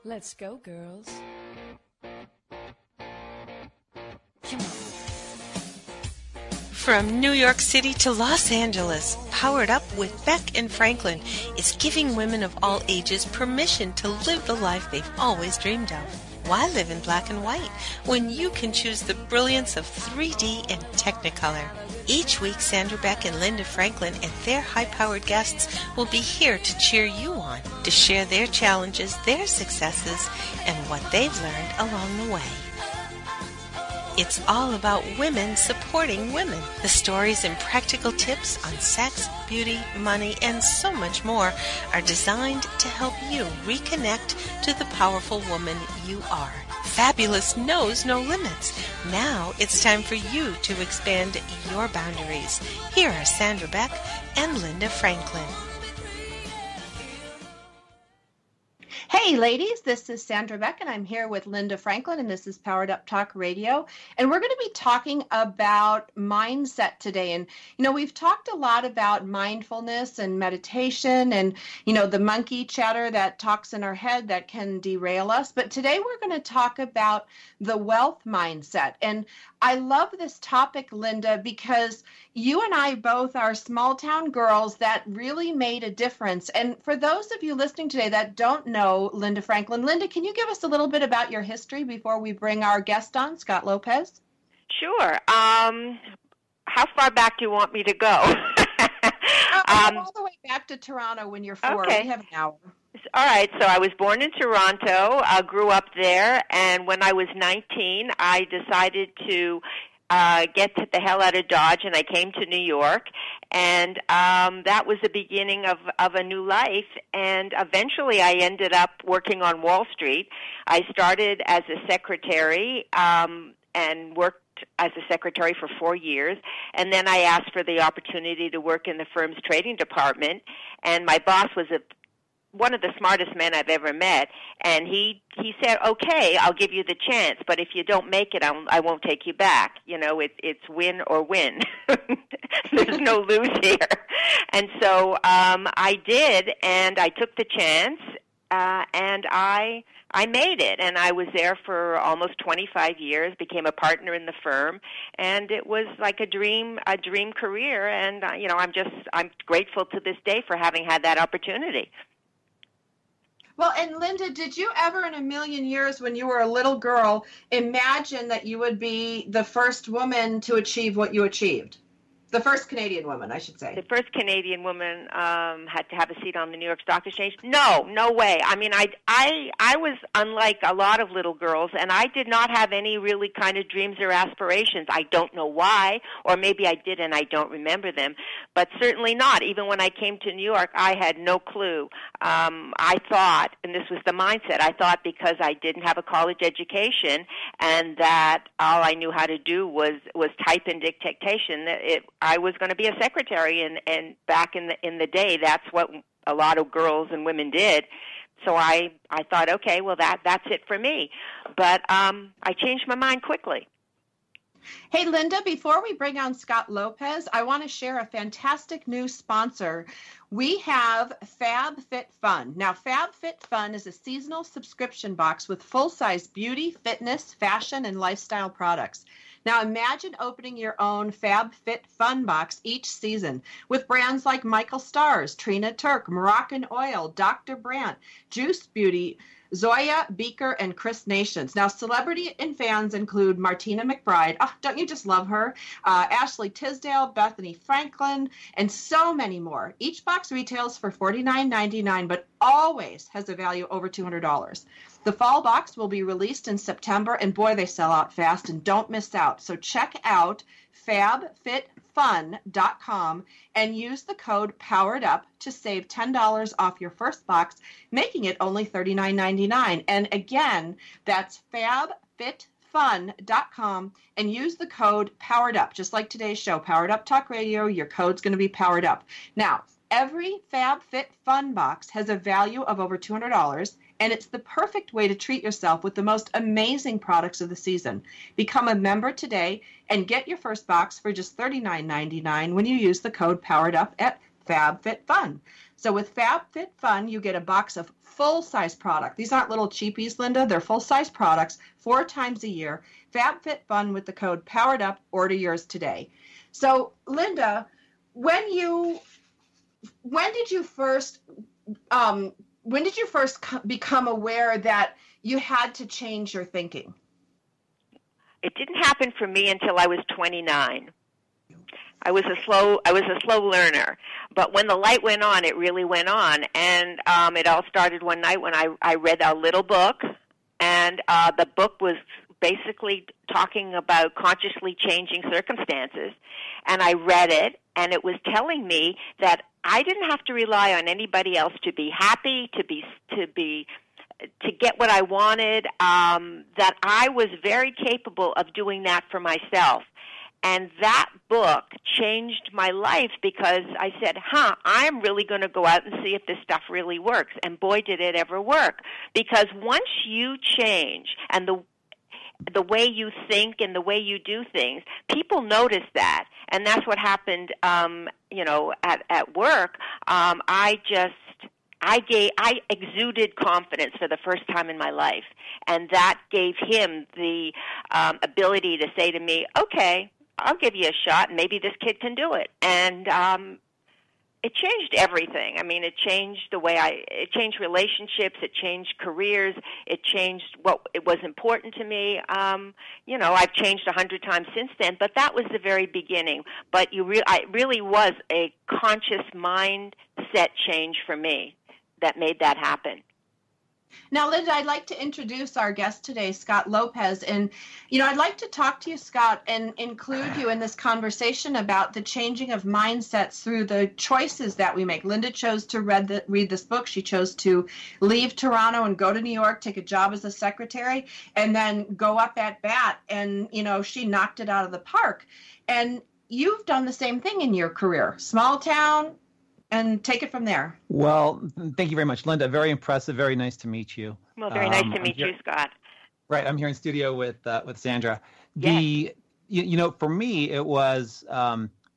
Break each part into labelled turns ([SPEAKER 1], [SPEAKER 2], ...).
[SPEAKER 1] Let's go, girls. Come on.
[SPEAKER 2] From New York City to Los Angeles, Powered Up with Beck and Franklin is giving women of all ages permission to live the life they've always dreamed of. Why live in black and white when you can choose the brilliance of 3D and Technicolor? Each week, Sandra, Beck, and Linda Franklin and their high-powered guests will be here to cheer you on, to share their challenges, their successes, and what they've learned along the way. It's all about women supporting women. The stories and practical tips on sex, beauty, money, and so much more are designed to help you reconnect to the powerful woman you are. Fabulous knows no limits. Now it's time for you to expand your boundaries. Here are Sandra Beck and Linda Franklin.
[SPEAKER 3] Hey ladies, this is Sandra Beck and I'm here with Linda Franklin and this is Powered Up Talk Radio. And we're going to be talking about mindset today. And, we've talked a lot about mindfulness and meditation and, the monkey chatter that talks in our head that can derail us. But today we're going to talk about the wealth mindset. And I love this topic, Linda, because you and I both are small town girls that really made a difference. And for those of you listening today that don't know Linda Franklin, Linda, can you give us a little bit about your history before we bring our guest on, Scott Lopez?
[SPEAKER 4] Sure. How far back do you want me to go?
[SPEAKER 3] All the way back to Toronto when you're 4.
[SPEAKER 4] Okay.
[SPEAKER 3] We have an hour.
[SPEAKER 4] All right, so I was born in Toronto, grew up there, and when I was 19, I decided to get the hell out of Dodge, and I came to New York, and that was the beginning of a new life, and eventually I ended up working on Wall Street. I started as a secretary and worked as a secretary for 4 years, and then I asked for the opportunity to work in the firm's trading department, and my boss was one of the smartest men I've ever met, and he said, okay, I'll give you the chance, but if you don't make it, I won't take you back. It's win or win. There's no lose here. And so I did, and I took the chance, and I made it, and I was there for almost 25 years, became a partner in the firm, and it was like a dream career, and I'm grateful to this day for having had that opportunity.
[SPEAKER 3] Well, and Linda, did you ever in a million years when you were a little girl imagine that you would be the first woman to achieve what you achieved? The first Canadian woman, I should say.
[SPEAKER 4] The first Canadian woman had to have a seat on the New York Stock Exchange? No way. I mean, I was unlike a lot of little girls, and I did not have any really kind of dreams or aspirations. I don't know why, or maybe I did and I don't remember them, but certainly not. Even when I came to New York, I had no clue. I thought, and this was the mindset, I thought because I didn't have a college education and that all I knew how to do was type and dictation, I was going to be a secretary, and back in the day, that's what a lot of girls and women did. So I thought, okay, well that's it for me. But I changed my mind quickly.
[SPEAKER 3] Hey, Linda, before we bring on Scott Lopez, I want to share a fantastic new sponsor. We have FabFitFun. Now, FabFitFun is a seasonal subscription box with full-size beauty, fitness, fashion, and lifestyle products. Now imagine opening your own FabFitFun box each season with brands like Michael Stars, Trina Turk, Moroccan Oil, Dr. Brandt, Juice Beauty, Zoya, Beaker, and Chris Nations. Now, celebrity and fans include Martina McBride. Oh, don't you just love her? Ashley Tisdale, Bethany Franklin, and so many more. Each box retails for $49.99, but always has a value over $200. The fall box will be released in September, and boy, they sell out fast, and don't miss out. So check out FabFitFun.com and use the code POWEREDUP to save $10 off your first box, making it only $39.99. And again, that's FabFitFun.com and use the code POWEREDUP, just like today's show, Powered Up Talk Radio. Your code's going to be Powered Up. Now, every FabFitFun box has a value of over $200, and it's the perfect way to treat yourself with the most amazing products of the season. Become a member today and get your first box for just $39.99 when you use the code POWEREDUP at FabFitFun. So with FabFitFun, you get a box of full-size product. These aren't little cheapies, Linda. They're full-size products 4 times a year. FabFitFun with the code POWEREDUP. Order yours today. So, Linda, when did you first become aware that you had to change your thinking?
[SPEAKER 4] It didn't happen for me until I was 29. I was a slow learner, but when the light went on, it really went on, and it all started one night when I read a little book, and the book was basically talking about consciously changing circumstances, and I read it, and it was telling me that I didn't have to rely on anybody else to be happy, to get what I wanted, that I was very capable of doing that for myself. And that book changed my life because I said, I'm really going to go out and see if this stuff really works. And boy, did it ever work. Because once you change and the way you think and the way you do things, people notice that. And that's what happened, at work. I exuded confidence for the first time in my life. And that gave him the ability to say to me, okay, I'll give you a shot, and maybe this kid can do it. And it changed everything. I mean, it changed it changed relationships, it changed careers, it changed what it was important to me. I've changed 100 times since then, but that was the very beginning. But it really was a conscious mindset change for me that made that happen.
[SPEAKER 3] Now, Linda, I'd like to introduce our guest today, Scott Lopez. And, I'd like to talk to you, Scott, and include you in this conversation about the changing of mindsets through the choices that we make. Linda chose to read this book. She chose to leave Toronto and go to New York, take a job as a secretary, and then go up at bat. And, she knocked it out of the park. And you've done the same thing in your career. Small town, and take it from there.
[SPEAKER 5] Well, thank you very much, Linda. Very impressive. Very nice to meet you.
[SPEAKER 4] Well, very nice to meet you, Scott.
[SPEAKER 5] Right. I'm here in studio with Sandra.
[SPEAKER 4] Yes.
[SPEAKER 5] For me, it was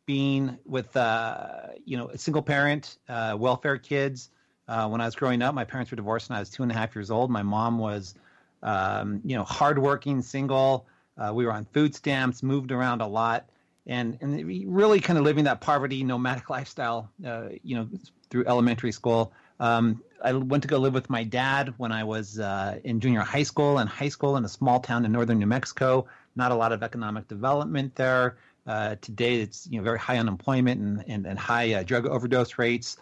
[SPEAKER 5] being with, a single parent, welfare kids. When I was growing up, my parents were divorced when I was 2.5 years old. My mom was, hardworking, single. We were on food stamps, moved around a lot. And really kind of living that poverty nomadic lifestyle, through elementary school. I went to go live with my dad when I was in junior high school in a small town in northern New Mexico. Not a lot of economic development there. Today, it's very high unemployment and high drug overdose rates.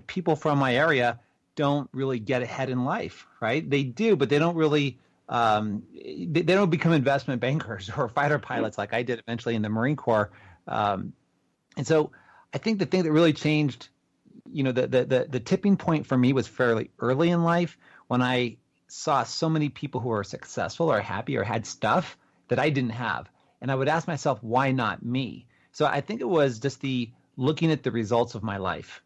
[SPEAKER 5] People from my area don't really get ahead in life, right? They do, but they don't really. They don't become investment bankers or fighter pilots like I did eventually in the Marine Corps. And so I think the thing that really changed, the tipping point for me was fairly early in life when I saw so many people who were successful or happy or had stuff that I didn't have. And I would ask myself, why not me? So I think it was just looking at the results of my life.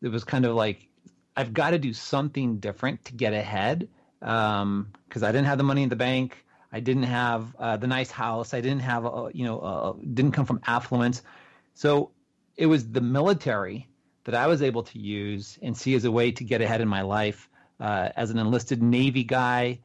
[SPEAKER 5] It was kind of like, I've got to do something different to get ahead. Because I didn't have the money in the bank, I didn't have the nice house, I didn't have didn't come from affluence, so it was the military that I was able to use and see as a way to get ahead in my life. As an enlisted Navy guy,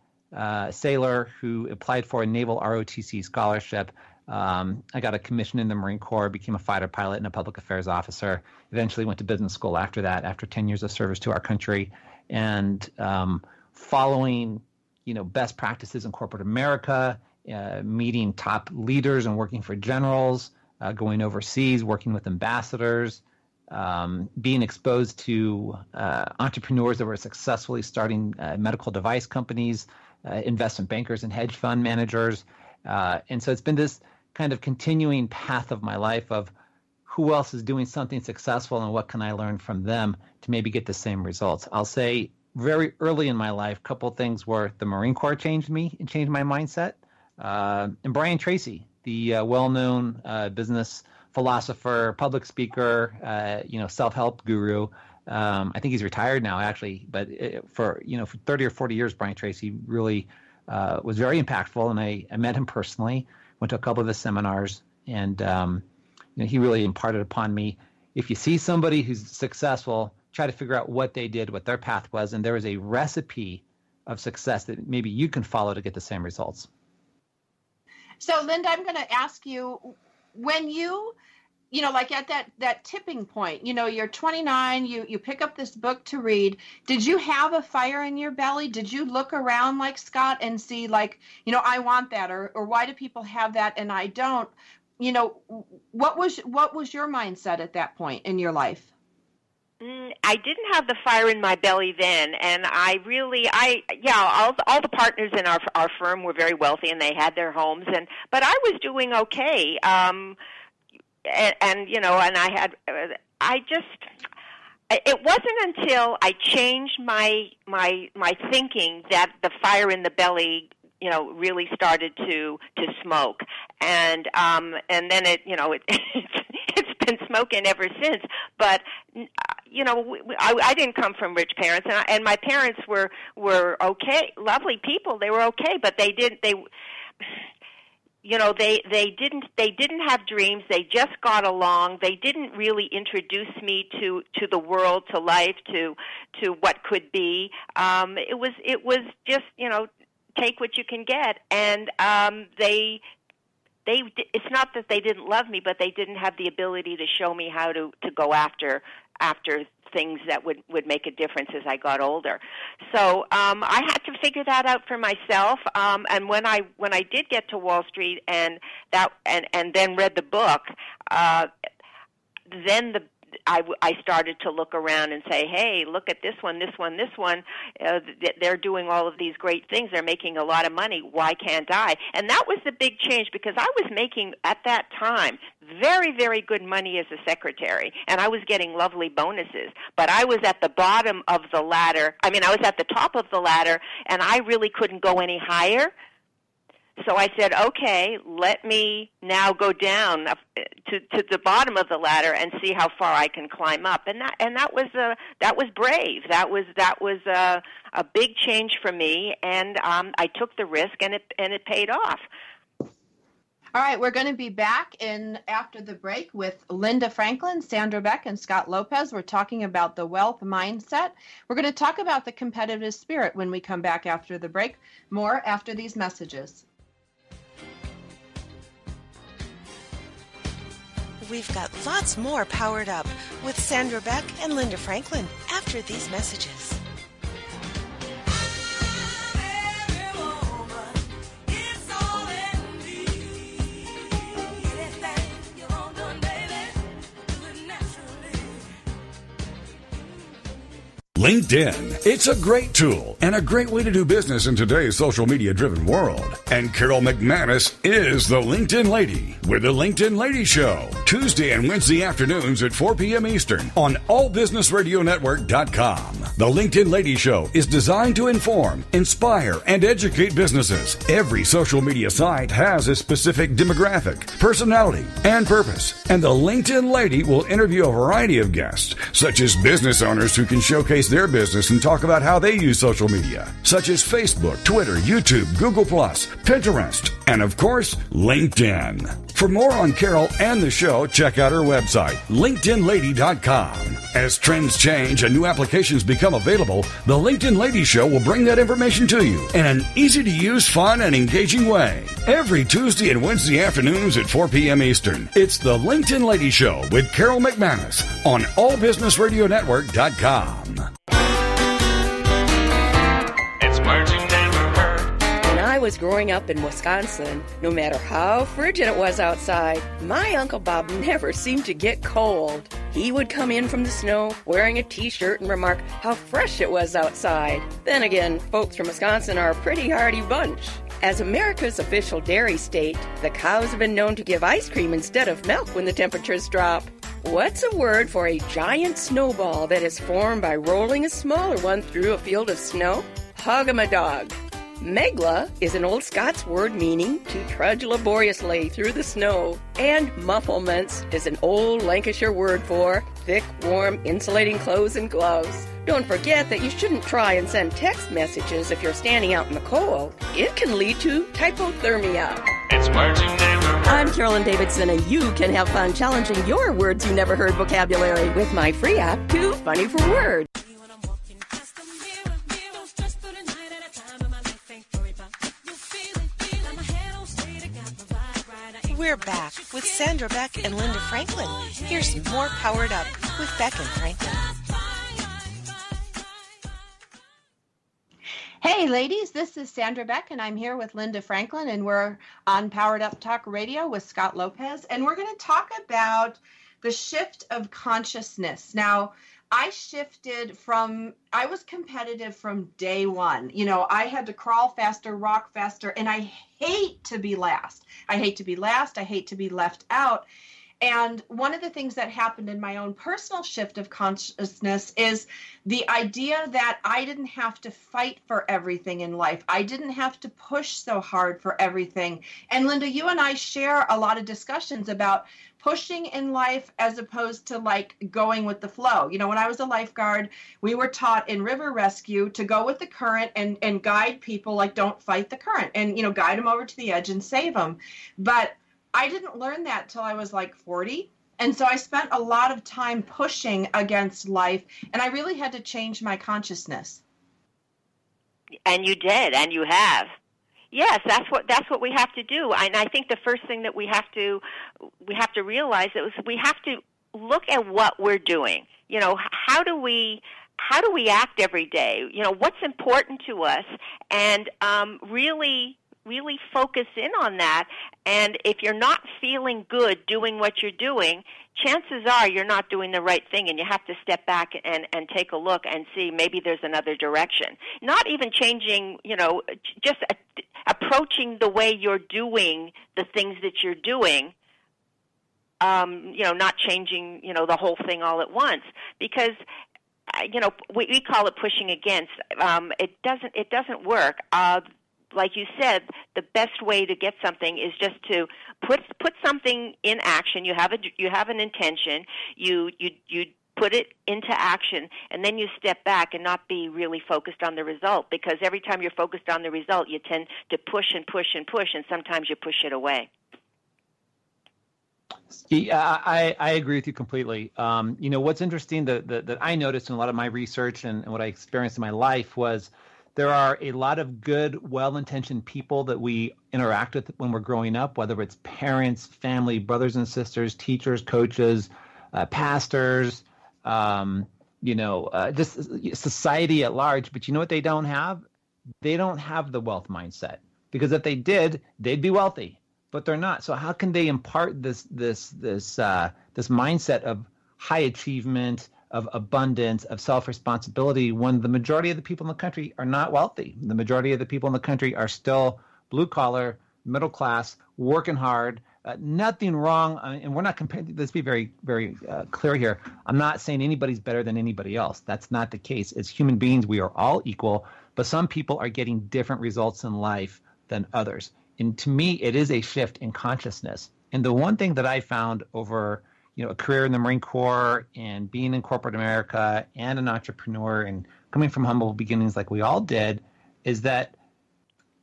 [SPEAKER 5] sailor who applied for a naval ROTC scholarship, I got a commission in the Marine Corps, became a fighter pilot and a public affairs officer. Eventually went to business school after that, after 10 years of service to our country, and following, best practices in corporate America, meeting top leaders and working for generals, going overseas, working with ambassadors, being exposed to entrepreneurs that were successfully starting medical device companies, investment bankers and hedge fund managers. And so it's been this kind of continuing path of my life of who else is doing something successful and what can I learn from them to maybe get the same results. I'll say very early in my life, a couple of things were the Marine Corps changed me and changed my mindset. And Brian Tracy, the well-known business philosopher, public speaker, self-help guru. I think he's retired now, actually. But for 30 or 40 years, Brian Tracy really was very impactful. And I met him personally, went to a couple of his seminars, and he really imparted upon me, if you see somebody who's successful, try to figure out what they did, what their path was, and there is a recipe of success that maybe you can follow to get the same results.
[SPEAKER 3] So, Linda, I'm going to ask you, when like at that tipping point, you're 29, you pick up this book to read. Did you have a fire in your belly? Did you look around like Scott and see like, I want that, or why do people have that and I don't? What was your mindset at that point in your life?
[SPEAKER 4] I didn't have the fire in my belly then, and all the partners in our firm were very wealthy and they had their homes, but I was doing okay. It wasn't until I changed my thinking that the fire in the belly, really started to smoke, and then it's been smoking ever since. But I didn't come from rich parents, and my parents were okay, lovely people. They were okay, but they didn't have dreams. They just got along. They didn't really introduce me to the world, to life, to what could be. It was just, take what you can get. And it's not that they didn't love me, but they didn't have the ability to show me how to go after things that would make a difference as I got older. So I had to figure that out for myself. And when I did get to Wall Street and then read the book, then I started to look around and say, hey, look at this one. They're doing all of these great things. They're making a lot of money. Why can't I? And that was the big change, because I was making, at that time, very, very good money as a secretary, and I was getting lovely bonuses. But I was at the bottom of the ladder. I was at the top of the ladder, and I really couldn't go any higher. So I said, okay, let me now go down to the bottom of the ladder and see how far I can climb up. And that was brave. That was a big change for me, and I took the risk, and it paid off.
[SPEAKER 3] All right, we're going to be back after the break with Linda Franklin, Sandra Beck, and Scott Lopez. We're talking about the wealth mindset. We're going to talk about the competitive spirit when we come back after the break. More after these messages.
[SPEAKER 2] We've got lots more Powered Up with Sandra Beck and Linda Franklin after these messages.
[SPEAKER 6] LinkedIn. It's a great tool and a great way to do business in today's social media driven world. And Carol McManus is the LinkedIn Lady with the LinkedIn Lady Show. Tuesday and Wednesday afternoons at 4 p.m. Eastern on allbusinessradionetwork.com. The LinkedIn Lady Show is designed to inform, inspire, and educate businesses. Every social media site has a specific demographic, personality, and purpose. And the LinkedIn Lady will interview a variety of guests, such as business owners who can showcase their business and talk about how they use social media, such as Facebook, Twitter, YouTube, Google+, Pinterest, and of course, LinkedIn. For more on Carol and the show, check out her website, LinkedInLady.com. As trends change and new applications become available, the LinkedIn Lady Show will bring that information to you in an easy-to-use, fun, and engaging way. Every Tuesday and Wednesday afternoons at 4 p.m. Eastern, it's the LinkedIn Lady Show with Carol McManus on allbusinessradionetwork.com.
[SPEAKER 7] It's merging never hurt.
[SPEAKER 8] When I was growing up in Wisconsin, no matter how frigid it was outside, my Uncle Bob never seemed to get cold. He would come in from the snow wearing a t-shirt and remark how fresh it was outside. Then again, folks from Wisconsin are a pretty hardy bunch. As America's official dairy state, the cows have been known to give ice cream instead of milk when the temperatures drop. What's a word for a giant snowball that is formed by rolling a smaller one through a field of snow? Hog-em-a-dog. Megla is an old Scots word meaning to trudge laboriously through the snow. And mufflements is an old Lancashire word for thick, warm, insulating clothes and gloves. Don't forget that you shouldn't try and send text messages if you're standing out in the cold. It can lead to hypothermia.
[SPEAKER 7] It's words you never heard.
[SPEAKER 8] I'm Carolyn Davidson, and you can have fun challenging your words you never heard vocabulary with my free app, Too Funny for Words.
[SPEAKER 2] We're back with Sandra, Beck, and Linda Franklin. Here's more Powered Up with Beck and Franklin.
[SPEAKER 3] Hey, ladies, this is Sandra Beck, and I'm here with Linda Franklin, and we're on Powered Up Talk Radio with Scott Lopez, and we're going to talk about the shift of consciousness. Now, I was competitive from day one. You know, I had to crawl faster, rock faster, and I hate to be last. I hate to be last. I hate to be left out. And one of the things that happened in my own personal shift of consciousness is the idea that I didn't have to fight for everything in life. I didn't have to push so hard for everything. And Linda, you and I share a lot of discussions about pushing in life as opposed to like going with the flow. You know, when I was a lifeguard, we were taught in river rescue to go with the current and guide people, like don't fight the current and, you know, guide them over to the edge and save them. But I didn't learn that till I was like 40. And so I spent a lot of time pushing against life, and I really had to change my consciousness.
[SPEAKER 4] And you did, and you have. Yes, that's what we have to do. And I think the first thing that we have to realize is we have to look at what we're doing. You know, how do we act every day? You know, what's important to us, and really focus in on that. And if you're not feeling good doing what you're doing, chances are you're not doing the right thing, and you have to step back and take a look and see maybe there's another direction. Not even changing, you know, just approaching the way you're doing the things that you're doing, you know, not changing, you know, the whole thing all at once, because you know, we call it pushing against. It doesn't work. Like you said, the best way to get something is just to put something in action. You have an intention. You put it into action, and then you step back and not be really focused on the result. Because every time you're focused on the result, you tend to push and push and push, and sometimes you push it away.
[SPEAKER 5] Yeah, I agree with you completely. You know, what's interesting that I noticed in a lot of my research and what I experienced in my life was there are a lot of good, well-intentioned people that we interact with when we're growing up, whether it's parents, family, brothers and sisters, teachers, coaches, pastors, you know, just society at large. But you know what they don't have? They don't have the wealth mindset, because if they did, they'd be wealthy, but they're not. So how can they impart this mindset of high achievement, of abundance, of self-responsibility, when the majority of the people in the country are not wealthy? The majority of the people in the country are still blue-collar, middle class, working hard. Nothing wrong, and we're not comparing. Let's be very, very clear here. I'm not saying anybody's better than anybody else. That's not the case. As human beings, we are all equal, but some people are getting different results in life than others. And to me, it is a shift in consciousness. And the one thing that I found over a career in the Marine Corps and being in corporate America and an entrepreneur and coming from humble beginnings like we all did, is that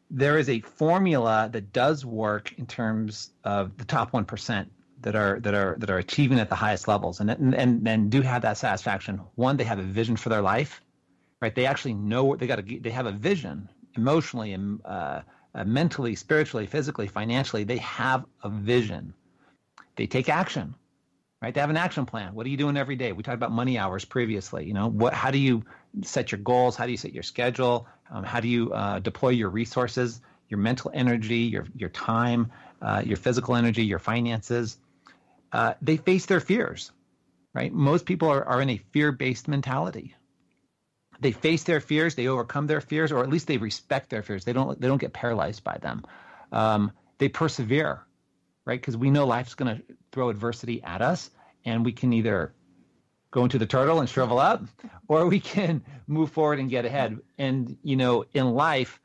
[SPEAKER 5] there is a formula that does work in terms of the top 1% that are achieving at the highest levels and do have that satisfaction. One, they have a vision for their life, right? They actually know what they have a vision emotionally and mentally, spiritually, physically, financially. They have a vision. They take action. Right? They have an action plan. What are you doing every day? We talked about money hours previously. How do you set your goals? How do you set your schedule? How do you deploy your resources, your mental energy, your time, your physical energy, your finances? They face their fears, right? Most people are in a fear-based mentality. They face their fears, they overcome their fears, or at least they respect their fears. They don't get paralyzed by them. They persevere, right? Because we know life's going to throw adversity at us, and we can either go into the turtle and shrivel up, or we can move forward and get ahead. And, in life,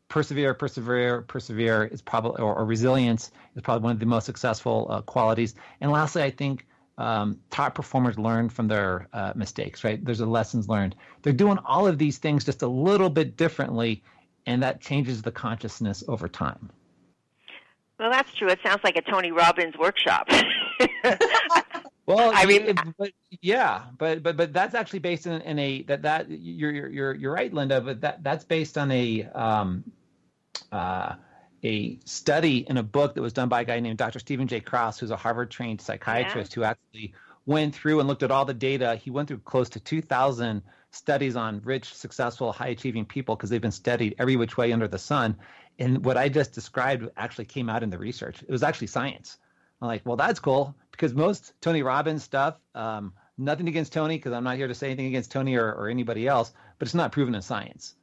[SPEAKER 5] persevere is probably, or resilience is probably one of the most successful qualities. And lastly, I think top performers learn from their mistakes, right? There's lessons learned. They're doing all of these things just a little bit differently, and that changes the consciousness over time.
[SPEAKER 4] Well, that's true. It sounds like a Tony Robbins workshop.
[SPEAKER 5] Well,
[SPEAKER 4] I mean,
[SPEAKER 5] but that's actually based in a that you're right, Linda. But that's based on a study in a book that was done by a guy named Dr. Stephen J. Krauss, who's a Harvard-trained psychiatrist who actually went through and looked at all the data. He went through close to 2,000 studies on rich, successful, high-achieving people because they've been studied every which way under the sun. And what I just described actually came out in the research. It was actually science. I'm like, well, that's cool, because most Tony Robbins stuff, nothing against Tony, because I'm not here to say anything against Tony or anybody else, but it's not proven in science.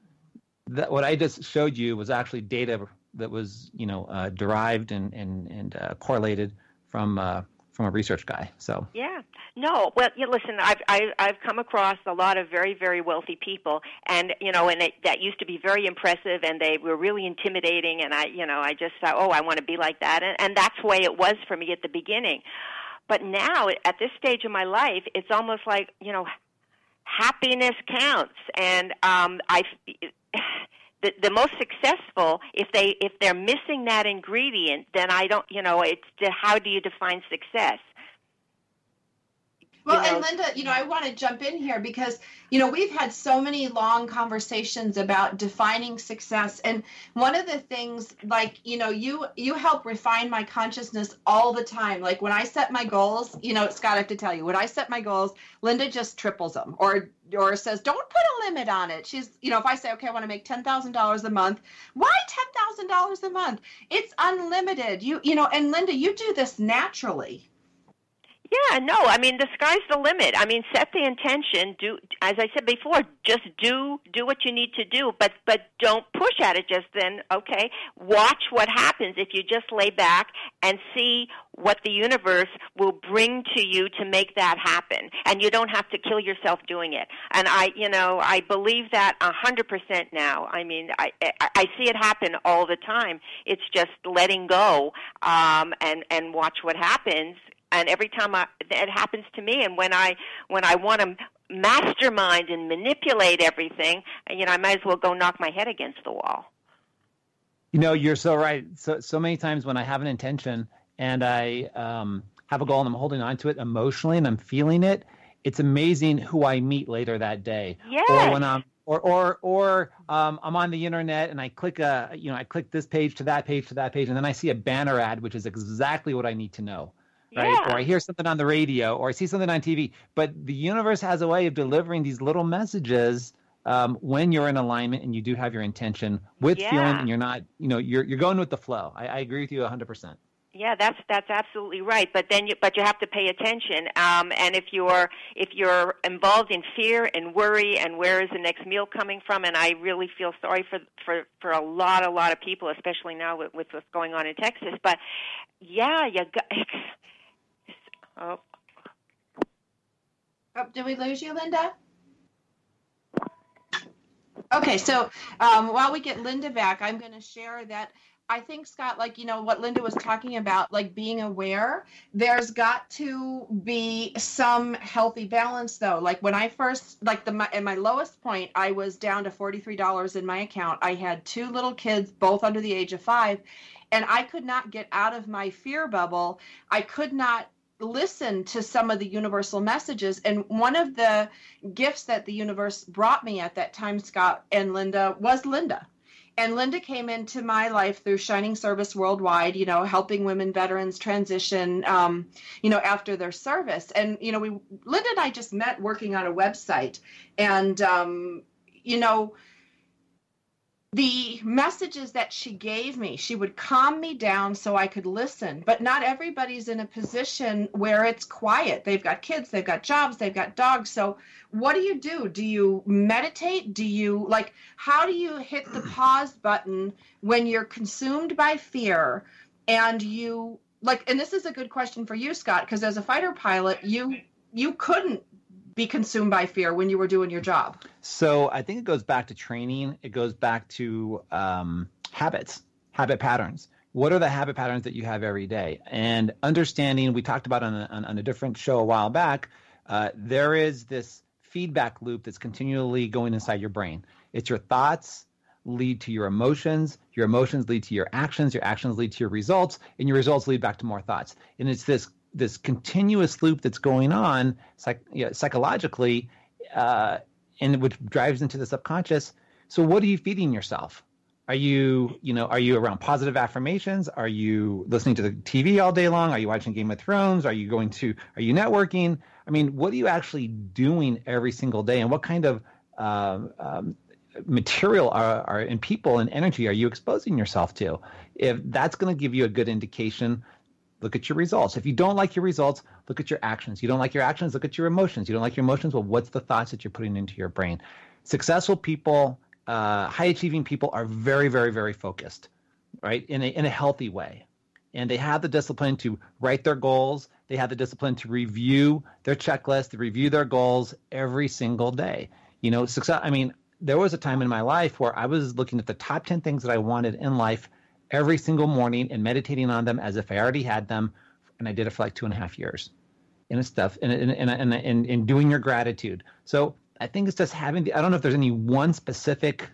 [SPEAKER 5] What I just showed you was actually data that was, derived and correlated from a research guy. So
[SPEAKER 4] yeah, no. Well, listen, I've come across a lot of very, very wealthy people, and that used to be very impressive, and they were really intimidating, and I just thought, oh, I want to be like that, and that's the way it was for me at the beginning. But now, at this stage of my life, it's almost like happiness counts, and the most successful, if they're missing that ingredient, then I don't, how do you define success?
[SPEAKER 3] Well, and Linda, I want to jump in here because, we've had so many long conversations about defining success. And one of the things, like, you help refine my consciousness all the time. Like when I set my goals, Scott, I have to tell you, when I set my goals, Linda just triples them or says, don't put a limit on it. She's, if I say, okay, I want to make $10,000 a month. Why $10,000 a month? It's unlimited. And Linda, you do this naturally.
[SPEAKER 4] Yeah, no, I mean, the sky's the limit. I mean, set the intention, do, as I said before, just do what you need to do, but don't push at it just then, okay? Watch what happens if you just lay back and see what the universe will bring to you to make that happen. And you don't have to kill yourself doing it. And I believe that 100% now. I mean, I see it happen all the time. It's just letting go, and watch what happens. And every time it happens to me, and when I want to mastermind and manipulate everything, I might as well go knock my head against the wall.
[SPEAKER 5] You're so right. So many times when I have an intention and I have a goal and I'm holding on to it emotionally and I'm feeling it, it's amazing who I meet later that day.
[SPEAKER 4] Yes.
[SPEAKER 5] Or when I'm on the internet and I click I click this page to that page, and then I see a banner ad, which is exactly what I need to know. Right?
[SPEAKER 4] Yeah.
[SPEAKER 5] Or I hear something on the radio, or I see something on TV. But the universe has a way of delivering these little messages when you're in alignment and you do have your intention with feeling, and you're not, you're going with the flow. I agree with you 100%.
[SPEAKER 4] Yeah, that's absolutely right. But you have to pay attention. And if you're involved in fear and worry and where is the next meal coming from, and I really feel sorry for a lot of people, especially now with what's going on in Texas. But yeah, you got. Oh,
[SPEAKER 3] did we lose you, Linda? Okay, so while we get Linda back, I'm going to share that I think, Scott, like, what Linda was talking about, like being aware, there's got to be some healthy balance, though. Like when I first, at my lowest point, I was down to $43 in my account. I had 2 little kids, both under the age of 5, and I could not get out of my fear bubble. I could not listen to some of the universal messages. And one of the gifts that the universe brought me at that time, Scott and Linda, was Linda. And Linda came into my life through Shining Service Worldwide, helping women veterans transition, after their service. And, Linda and I just met working on a website. And, the messages that she gave me, she would calm me down so I could listen. But not everybody's in a position where it's quiet. They've got kids, they've got jobs, they've got dogs. So what do you do? Do you meditate? How do you hit the pause button when you're consumed by fear and and this is a good question for you, Scott, because as a fighter pilot, you couldn't be consumed by fear when you were doing your job?
[SPEAKER 5] So I think it goes back to training. It goes back to habit patterns. What are the habit patterns that you have every day? And understanding, we talked about on a different show a while back, there is this feedback loop that's continually going inside your brain. It's your thoughts lead to your emotions lead to your actions lead to your results, and your results lead back to more thoughts. And it's this continuous loop that's going on psychologically, and which drives into the subconscious. So what are you feeding yourself? Are you around positive affirmations? Are you listening to the TV all day long? Are you watching Game of Thrones? Are you networking? I mean, what are you actually doing every single day? And what kind of material are in people and energy are you exposing yourself to? If that's going to give you a good indication, look at your results. If you don't like your results, look at your actions. You don't like your actions, look at your emotions. You don't like your emotions, well, what's the thoughts that you're putting into your brain? Successful people, high achieving people are very, very, very focused, right? In a healthy way. And they have the discipline to write their goals. They have the discipline to review their checklist, to review their goals every single day. Success. I mean, there was a time in my life where I was looking at the top 10 things that I wanted in life every single morning and meditating on them as if I already had them. And I did it for like 2.5 years and stuff and doing your gratitude. So I think it's just having I don't know if there's any one specific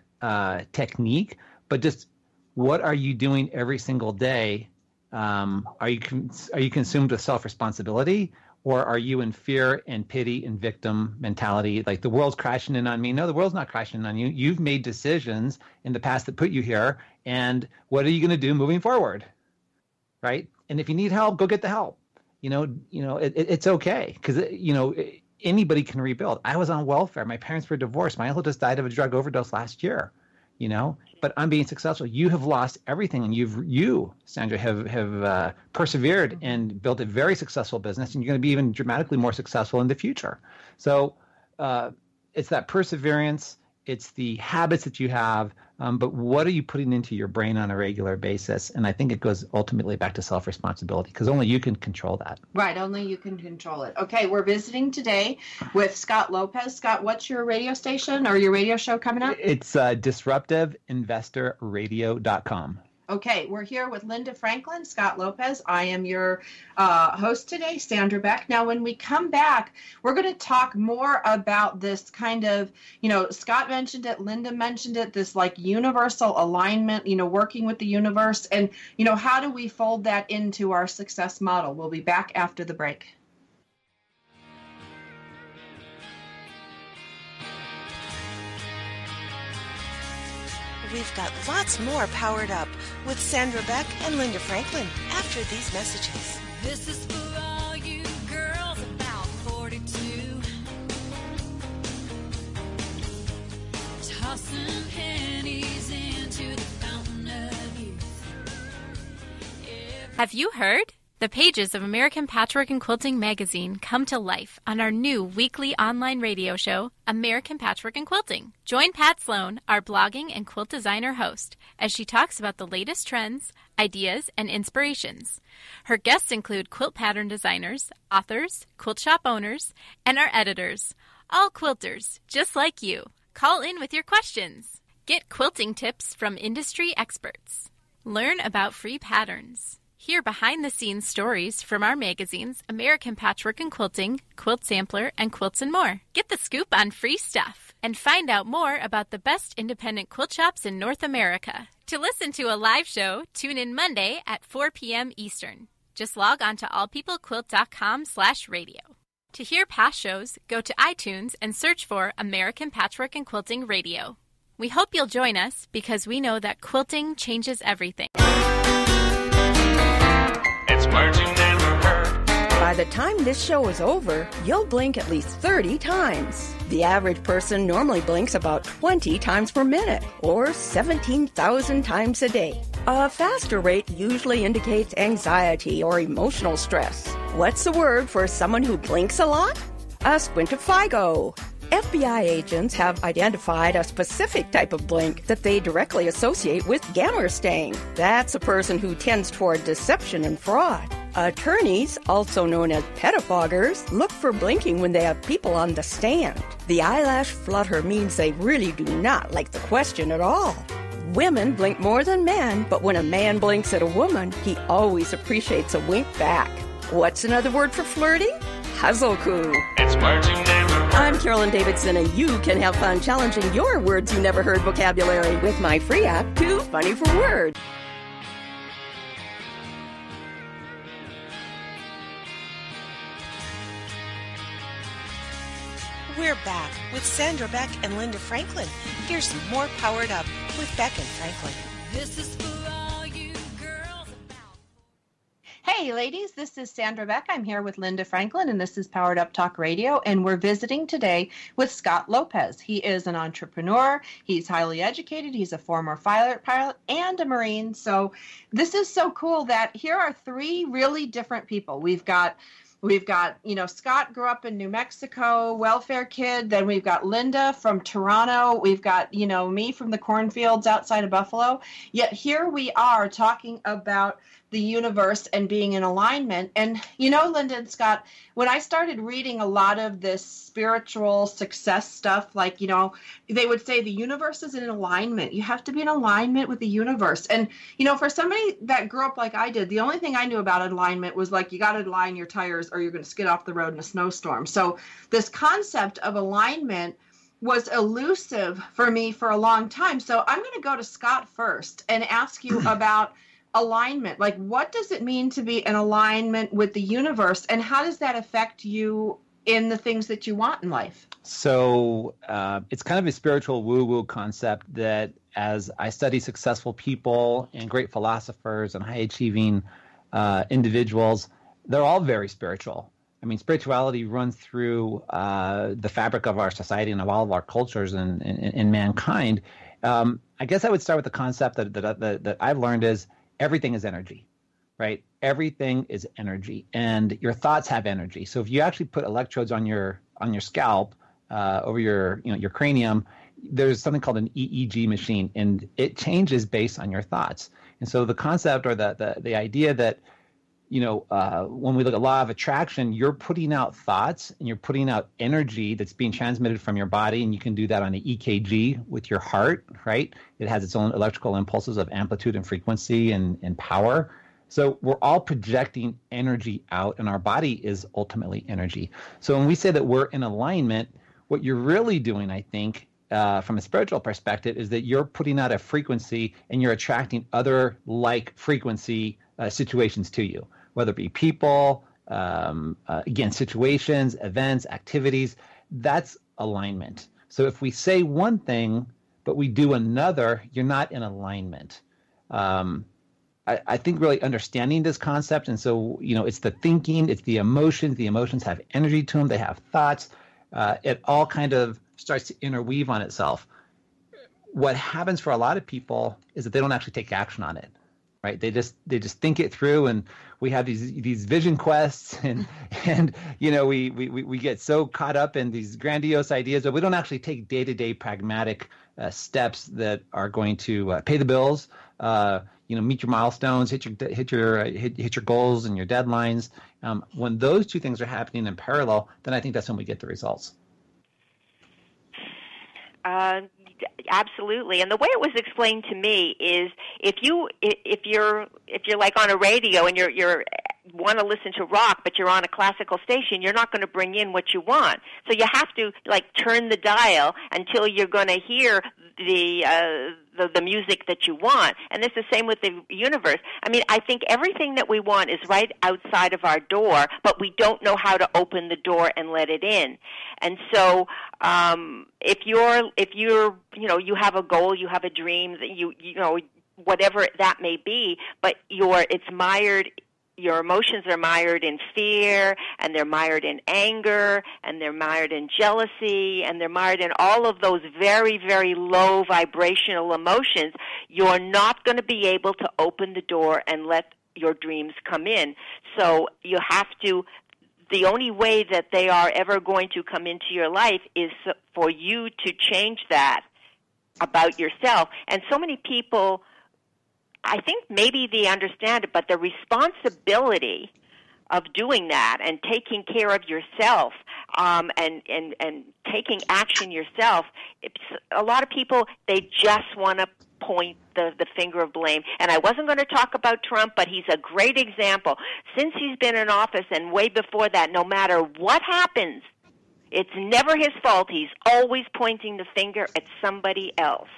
[SPEAKER 5] technique, but just what are you doing every single day? Are you consumed with self-responsibility, or are you in fear and pity and victim mentality? Like the world's crashing in on me. No, the world's not crashing in on you. You've made decisions in the past that put you here. And what are you going to do moving forward? Right. And if you need help, go get the help. It's okay. Because, anybody can rebuild. I was on welfare. My parents were divorced. My uncle just died of a drug overdose last year, but I'm being successful. You have lost everything. And you, Sandra, have persevered and built a very successful business. And you're going to be even dramatically more successful in the future. So it's that perseverance. It's the habits that you have. But what are you putting into your brain on a regular basis? And I think it goes ultimately back to self-responsibility, because only you can control that.
[SPEAKER 3] Right. Only you can control it. Okay. We're visiting today with Scott Lopez. Scott, what's your radio station or your radio show coming up?
[SPEAKER 5] It's disruptiveinvestorradio.com.
[SPEAKER 3] Okay, we're here with Linda Franklin, Scott Lopez. I am your host today, Sandra Beck. Now, when we come back, we're going to talk more about this kind of, Scott mentioned it, Linda mentioned it, this like universal alignment, working with the universe. And, how do we fold that into our success model? We'll be back after the break.
[SPEAKER 2] We've got lots more Powered Up with Sandra Beck and Linda Franklin after these messages.
[SPEAKER 1] This is for all you girls about 42. Tossing pennies into the fountain of youth.
[SPEAKER 9] Have you heard? The pages of American Patchwork and Quilting magazine come to life on our new weekly online radio show, American Patchwork and Quilting. Join Pat Sloan, our blogging and quilt designer host, as she talks about the latest trends, ideas, and inspirations. Her guests include quilt pattern designers, authors, quilt shop owners, and our editors, all quilters, just like you. Call in with your questions. Get quilting tips from industry experts. Learn about free patterns. Hear behind-the-scenes stories from our magazines, American Patchwork and Quilting, Quilt Sampler, and Quilts and More. Get the scoop on free stuff and find out more about the best independent quilt shops in North America. To listen to a live show, tune in Monday at 4 p.m. Eastern. Just log on to allpeoplequilt.com/radio. To hear past shows, go to iTunes and search for American Patchwork and Quilting Radio. We hope you'll join us because we know that quilting changes everything.
[SPEAKER 7] It's merging never heard.
[SPEAKER 8] By the time this show is over, you'll blink at least 30 times. The average person normally blinks about 20 times per minute, or 17,000 times a day. A faster rate usually indicates anxiety or emotional stress. What's the word for someone who blinks a lot? A squintifigo. FBI agents have identified a specific type of blink that they directly associate with gamma staying. That's a person who tends toward deception and fraud. Attorneys, also known as pettifoggers, look for blinking when they have people on the stand. The eyelash flutter means they really do not like the question at all. Women blink more than men, but when a man blinks at a woman, he always appreciates a wink back. What's another word for flirting? Hazoku.
[SPEAKER 7] It's merging never heard.
[SPEAKER 8] I'm Carolyn Davidson, and you can have fun challenging your words you never heard vocabulary with my free app, Too Funny for Words.
[SPEAKER 2] We're back with Sandra Beck and Linda Franklin. Here's some more Powered Up with Beck and Franklin.
[SPEAKER 1] This is for all you girls about.
[SPEAKER 3] Hey, ladies, this is Sandra Beck. I'm here with Linda Franklin, and this is Powered Up Talk Radio, and we're visiting today with Scott Lopez. He is an entrepreneur. He's highly educated. He's a former pilot and a Marine. So this is so cool that here are three really different people. We've got, Scott grew up in New Mexico, welfare kid. Then we've got Linda from Toronto. We've got, me from the cornfields outside of Buffalo. Yet here we are talking about the universe and being in alignment. And, Linda and Scott, when I started reading a lot of this spiritual success stuff, like, they would say the universe is in alignment. You have to be in alignment with the universe. And, for somebody that grew up like I did, the only thing I knew about alignment was like, you got to align your tires or you're going to skid off the road in a snowstorm. So this concept of alignment was elusive for me for a long time. So I'm going to go to Scott first and ask you about alignment. Like, what does it mean to be in alignment with the universe, and how does that affect you in the things that you want in life?
[SPEAKER 5] So it's kind of a spiritual woo-woo concept that as I study successful people and great philosophers and high-achieving individuals, they're all very spiritual. I mean, spirituality runs through the fabric of our society and of all of our cultures and mankind. I guess I would start with the concept that I've learned is everything is energy, right? Everything is energy, and your thoughts have energy. So if you actually put electrodes on your scalp over your cranium, there's something called an EEG machine, and it changes based on your thoughts. And so the concept or the idea that when we look at law of attraction, you're putting out thoughts and you're putting out energy that's being transmitted from your body, and you can do that on the EKG with your heart, right? It has its own electrical impulses of amplitude and frequency and power. So we're all projecting energy out, and our body is ultimately energy. So when we say that we're in alignment, what you're really doing, I think, from a spiritual perspective, is that you're putting out a frequency and you're attracting other like frequency situations to you, whether it be people, again, situations, events, activities. That's alignment. So if we say one thing, but we do another, you're not in alignment. I think really understanding this concept, and so, it's the thinking, it's the emotions. The emotions have energy to them. They have thoughts. It all kind of starts to interweave on itself. What happens for a lot of people is that they don't actually take action on it. Right? They just think it through, and we have these vision quests, and we get so caught up in these grandiose ideas, but we don't actually take day-to-day pragmatic steps that are going to pay the bills, meet your milestones, hit your goals and your deadlines. When those two things are happening in parallel, then I think that's when we get the results.
[SPEAKER 4] Absolutely. And the way it was explained to me is if you're like on a radio and you're want to listen to rock, but you're on a classical station, you're not going to bring in what you want. So you have to turn the dial until you're going to hear the music that you want. And it's the same with the universe. I mean, I think everything that we want is right outside of our door, but we don't know how to open the door and let it in. And so if you're you have a goal, you have a dream, that you whatever that may be, but it's mired. Your emotions are mired in fear, and they're mired in anger, and they're mired in jealousy, and they're mired in all of those very, very low vibrational emotions. You're not going to be able to open the door and let your dreams come in. So you have to, the only way that they are ever going to come into your life is for you to change that about yourself. And so many people, I think maybe they understand it, but the responsibility of doing that and taking care of yourself and taking action yourself, a lot of people, they just want to point the finger of blame. And I wasn't going to talk about Trump, but he's a great example. Since he's been in office and way before that, no matter what happens, It's never his fault. He's always pointing the finger at somebody else.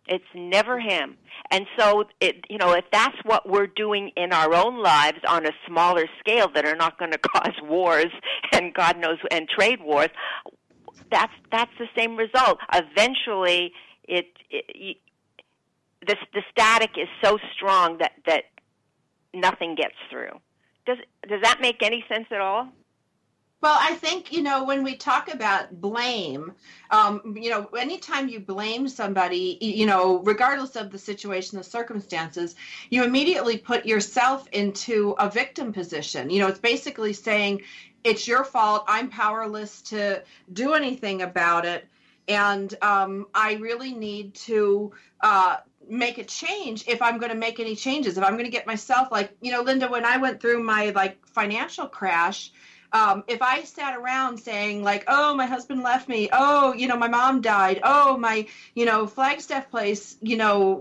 [SPEAKER 4] It's never him. And so, if that's what we're doing in our own lives on a smaller scale that are not going to cause wars and God knows, and trade wars, that's the same result. Eventually, the static is so strong that nothing gets through. Does that make any sense at all?
[SPEAKER 3] Well, I think, when we talk about blame, anytime you blame somebody, regardless of the situation, the circumstances, you immediately put yourself into a victim position. It's basically saying, it's your fault, I'm powerless to do anything about it, and I really need to make a change if I'm going to make any changes, if I'm going to get myself, Linda, when I went through my, financial crash, if I sat around saying oh, my husband left me, oh, my mom died, oh, my, Flagstaff place,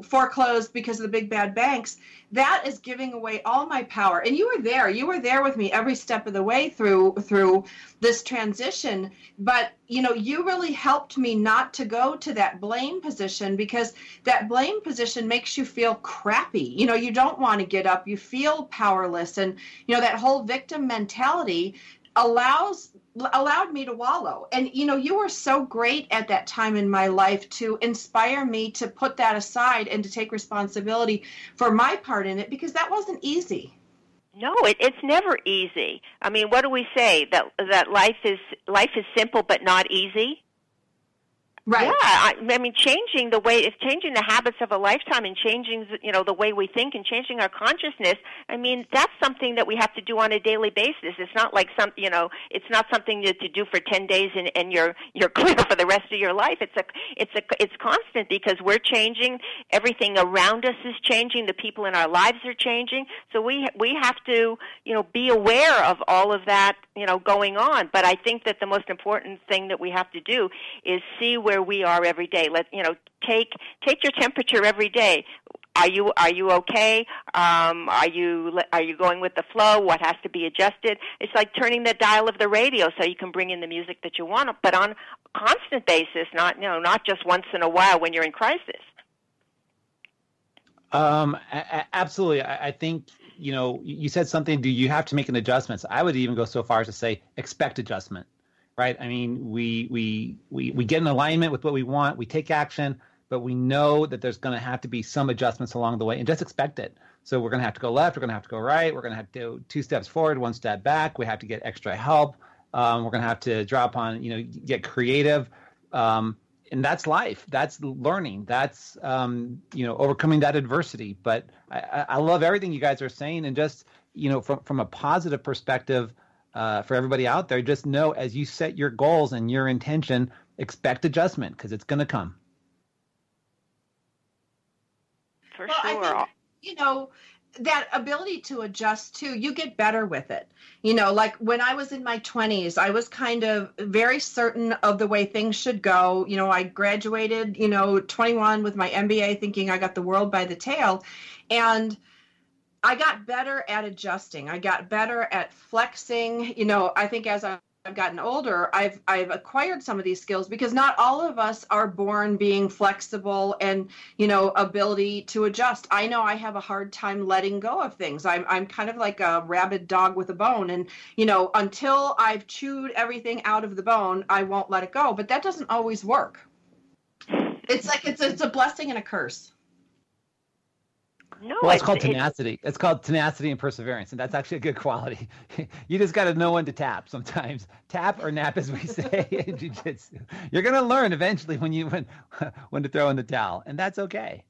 [SPEAKER 3] foreclosed because of the big bad banks, that is giving away all my power. And you were there with me every step of the way through this transition. But, you really helped me not to go to that blame position, because that blame position makes you feel crappy. You don't want to get up, you feel powerless. And, that whole victim mentality allowed me to wallow. And, you were so great at that time in my life to inspire me to put that aside and to take responsibility for my part in it, because that wasn't easy.
[SPEAKER 4] No, it's never easy. I mean, what do we say? That life is simple but not easy?
[SPEAKER 3] Right.
[SPEAKER 4] Yeah, I mean, changing the habits of a lifetime, and changing, the way we think, and changing our consciousness. I mean, that's something that we have to do on a daily basis. It's not like it's not something to do for 10 days and you're clear for the rest of your life. It's constant, because we're changing. Everything around us is changing. The people in our lives are changing. So we have to, be aware of all of that, going on. But I think that the most important thing that we have to do is see where we are every day. Take your temperature every day. Are you okay? Are you going with the flow? What has to be adjusted? It's like turning the dial of the radio so you can bring in the music that you want, but on a constant basis, not just once in a while when you're in crisis.
[SPEAKER 5] Absolutely. I think, you said something, do you have to make an adjustment? So I would even go so far as to say expect adjustment, right? I mean, we get in alignment with what we want, we take action, but we know that there's going to have to be some adjustments along the way, and just expect it. So we're going to have to go left, we're going to have to go right, we're going to have to do 2 steps forward, 1 step back, we have to get extra help, we're going to have to drop on, get creative. And that's life. That's learning. That's, overcoming that adversity. But I love everything you guys are saying. And just, from a positive perspective for everybody out there, just know as you set your goals and your intention, expect adjustment, because it's going to come.
[SPEAKER 4] For
[SPEAKER 3] sure. I think, that ability to adjust too, you get better with it. Like when I was in my 20s, I was kind of very certain of the way things should go. I graduated, 21 with my MBA, thinking I got the world by the tail. And I got better at adjusting. I got better at flexing. I think as I've gotten older, I've acquired some of these skills, because not all of us are born being flexible and, ability to adjust. I know I have a hard time letting go of things. I'm kind of like a rabid dog with a bone. And, until I've chewed everything out of the bone, I won't let it go. But that doesn't always work. It's like it's a blessing and a curse.
[SPEAKER 4] No,
[SPEAKER 5] well, it's called tenacity. It's called tenacity and perseverance, and that's actually a good quality. You just got to know when to tap sometimes. Tap or nap, as we say in jiu-jitsu. You're going to learn eventually when to throw in the towel, and that's okay.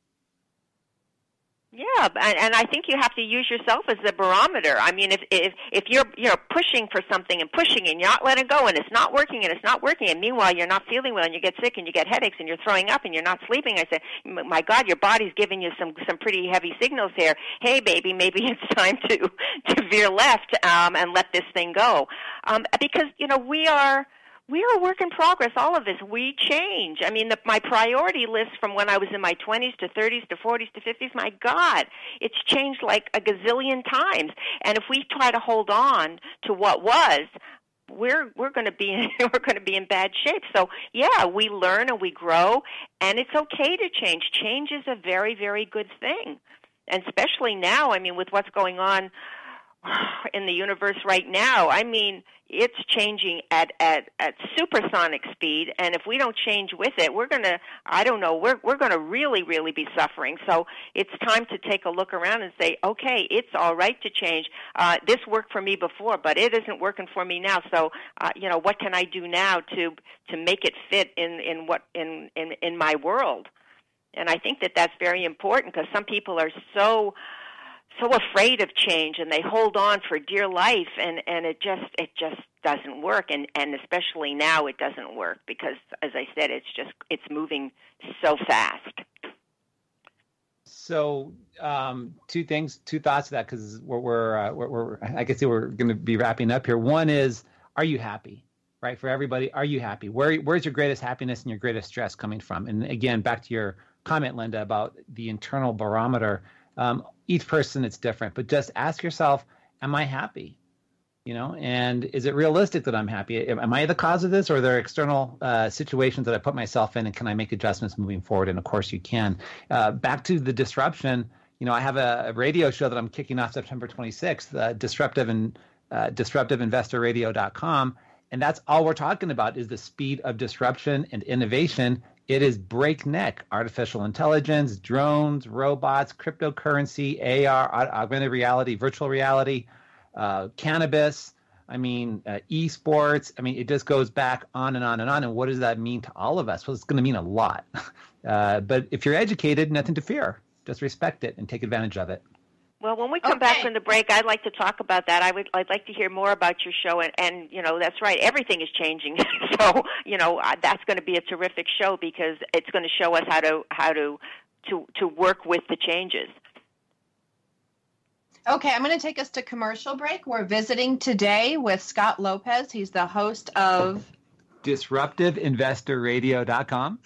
[SPEAKER 4] Yeah, and I think you have to use yourself as the barometer. I mean, if you're pushing for something and pushing and you're not letting go, and it's not working, and meanwhile you're not feeling well and you get sick and you get headaches and you're throwing up and you're not sleeping, I say, my God, your body's giving you some pretty heavy signals here. Hey, baby, maybe it's time to veer left and let this thing go, because we are a work in progress, all of us. We change. I mean, my priority list from when I was in my 20s to 30s to 40s to 50s, my God, it's changed like a gazillion times. And if we try to hold on to what was, we're going to be in bad shape. So yeah, we learn and we grow, and it's okay to change. Change is a very, very good thing, and especially now. I mean, with what's going on in the universe right now, I mean, it's changing at supersonic speed, and if we don't change with it, we're gonna really, really be suffering. So it's time to take a look around and say, okay, it's all right to change. This worked for me before, but it isn't working for me now. So what can I do now to make it fit in my world? And I think that that's very important, because some people are so afraid of change, and they hold on for dear life, and it just doesn't work, and especially now it doesn't work, because, as I said, it's moving so fast.
[SPEAKER 5] So two thoughts to that, because we're I guess we're going to be wrapping up here. One is, are you happy? Right, for everybody, are you happy? Where's your greatest happiness and your greatest stress coming from? And again, back to your comment, Linda, about the internal barometer. Each person, it's different, but just ask yourself, am I happy? And is it realistic that I'm happy? Am I the cause of this, or are there external situations that I put myself in, and can I make adjustments moving forward? And of course you can. Back to the disruption, I have a radio show that I'm kicking off September 26th, disruptiveinvestorradio.com. And that's all we're talking about is the speed of disruption and innovation. It is breakneck. Artificial intelligence, drones, robots, cryptocurrency, AR, augmented reality, virtual reality, cannabis, esports. It just goes back on and on and on. And what does that mean to all of us? Well, it's going to mean a lot. But if you're educated, nothing to fear. Just respect it and take advantage of it.
[SPEAKER 4] Well, when we come back from the break, I'd like to talk about that. I'd like to hear more about your show, and that's right. Everything is changing, so that's going to be a terrific show, because it's going to show us how to work with the changes.
[SPEAKER 3] Okay, I'm going to take us to commercial break. We're visiting today with Scott Lopez. He's the host of
[SPEAKER 5] DisruptiveInvestorRadio.com.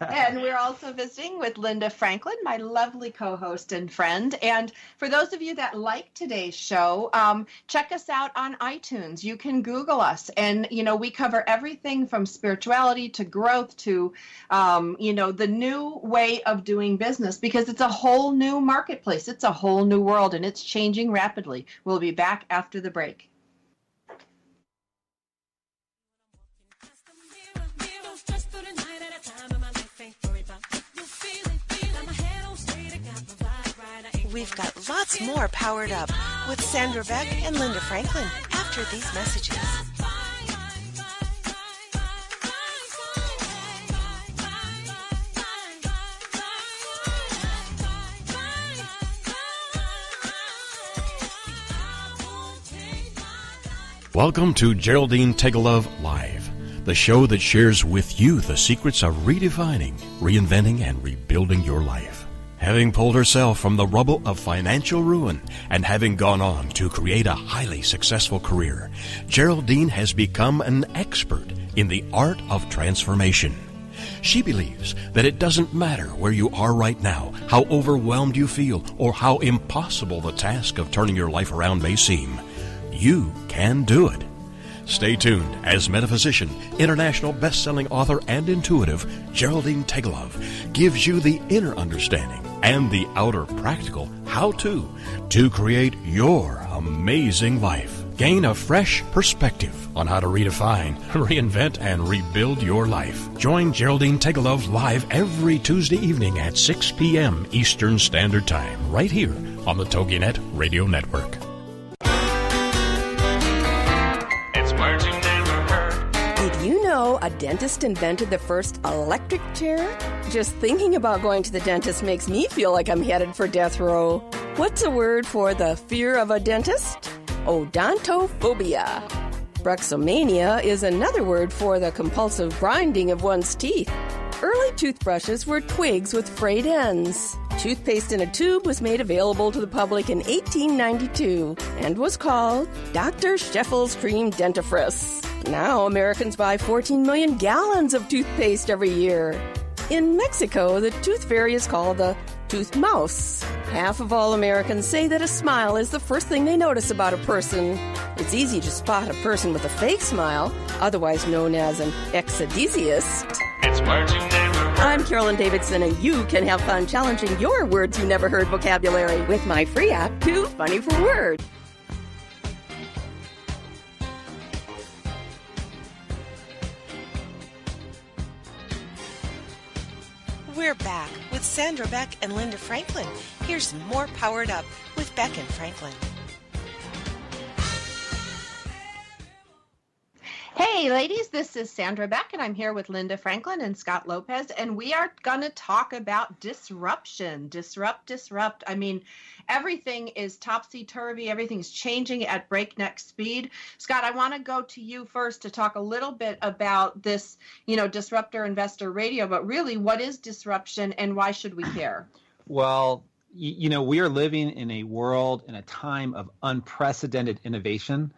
[SPEAKER 3] And we're also visiting with Linda Franklin, my lovely co-host and friend. And for those of you that like today's show, check us out on iTunes. You can Google us. And, we cover everything from spirituality to growth to, the new way of doing business, because it's a whole new marketplace. It's a whole new world, and it's changing rapidly. We'll be back after the break.
[SPEAKER 2] We've got lots more Powered Up with Sandra Beck and Linda Franklin after these messages.
[SPEAKER 10] Welcome to Geraldine Tegelove Live, the show that shares with you the secrets of redefining, reinventing, and rebuilding your life. Having pulled herself from the rubble of financial ruin and having gone on to create a highly successful career, Geraldine has become an expert in the art of transformation. She believes that it doesn't matter where you are right now, how overwhelmed you feel, or how impossible the task of turning your life around may seem. You can do it. Stay tuned as metaphysician, international best-selling author, and intuitive Geraldine Tegelove gives you the inner understanding and the outer practical how-to to create your amazing life. Gain a fresh perspective on how to redefine, reinvent, and rebuild your life. Join Geraldine Tegelove live every Tuesday evening at 6 p.m. Eastern Standard Time, right here on the TogiNet Radio Network.
[SPEAKER 8] Did you know a dentist invented the first electric chair? Just thinking about going to the dentist makes me feel like I'm headed for death row. What's a word for the fear of a dentist? Odontophobia. Bruxomania is another word for the compulsive grinding of one's teeth. Early toothbrushes were twigs with frayed ends. Toothpaste in a tube was made available to the public in 1892 and was called Dr. Scheffel's Cream Dentifrice. Now Americans buy 14 million gallons of toothpaste every year. In Mexico, the tooth fairy is called the tooth mouse. Half of all Americans say that a smile is the first thing they notice about a person. It's easy to spot a person with a fake smile, otherwise known as an exedesiast.
[SPEAKER 7] It's words you never heard.
[SPEAKER 8] I'm Carolyn Davidson, and you can have fun challenging your words you never heard vocabulary with my free app, Too Funny for Words.
[SPEAKER 2] We're back with Sandra, Beck, and Linda Franklin. Here's more Powered Up with Beck and Franklin.
[SPEAKER 3] Hey, ladies, this is Sandra Beck, and I'm here with Linda Franklin and Scott Lopez, and we are going to talk about disruption. Disrupt. I mean, everything is topsy-turvy. Everything's changing at breakneck speed. Scott, I want to go to you first to talk a little bit about this, disruptor investor radio, but really, what is disruption and why should we care?
[SPEAKER 5] Well, we are living in a world, in a time of unprecedented innovation.